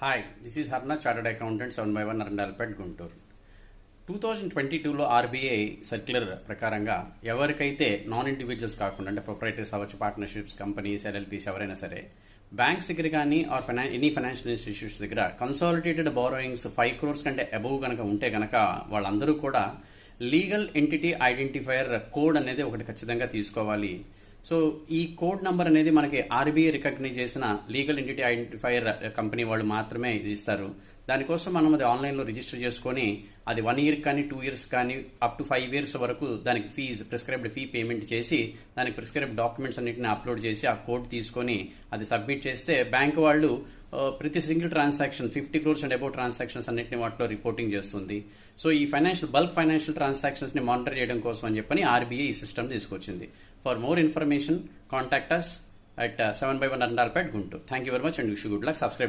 Hi, this is Harna, chartered accountant 7/1 Narandalapet, Guntur. 2022లో RBI circular ప్రకారంగా ఎవరికైతే నాన్ ఇండివిజువల్స్ కాకుండా అంటే ప్రొప్రైటర్స్ అవ్వచ్చు, పార్ట్నర్షిప్స్, కంపెనీస్, ఎల్ఎల్పీస్ ఎవరైనా సరే బ్యాంక్స్ దగ్గర కానీ ఆర్ ఎనీ ఫైనాన్షియల్ ఇన్స్టిట్యూట్స్ దగ్గర కన్సాలిడేటెడ్ బారోయింగ్స్ 5 crores కంటే అబవ్ కనుక ఉంటే కనుక వాళ్ళందరూ కూడా లీగల్ ఎంటిటీ ఐడెంటిఫైయర్ కోడ్ అనేది ఒకటి ఖచ్చితంగా తీసుకోవాలి. సో ఈ కోడ్ నంబర్ అనేది మనకి ఆర్బీఐ రికగ్నైజ్ చేసిన లీగల్ ఎంటిటీ ఐడెంటిఫైయర్ కంపెనీ వాళ్ళు మాత్రమే ఇది ఇస్తారు. దానికోసం మనం అది ఆన్లైన్లో రిజిస్టర్ చేసుకొని అది 1 year కానీ 2 years కానీ అప్ టు 5 years వరకు దానికి ప్రిస్క్రైబ్డ్ ఫీ పేమెంట్ చేసి దానికి ప్రిస్క్రైబ్డ్ డాక్యుమెంట్స్ అన్నింటిని అప్లోడ్ చేసి ఆ కోడ్ తీసుకొని అది సబ్మిట్ చేస్తే బ్యాంక్ వాళ్ళు ప్రతి single transaction 50 crores and above transactions అన్నింటిని వాటిలో రిపోర్టింగ్ చేస్తుంది. సో ఈ బల్క్ ఫైనాన్షియల్ ట్రాన్సాక్షన్స్ ని మానిటర్ చేయడం కోసం అని చెప్పని ఆర్బీఐ ఈ సిస్టమ్ తీసుకొచ్చింది. For more information contact us at 7/1 Narandalapet, Guntur. Thank you very much and wish you good luck. Subscribe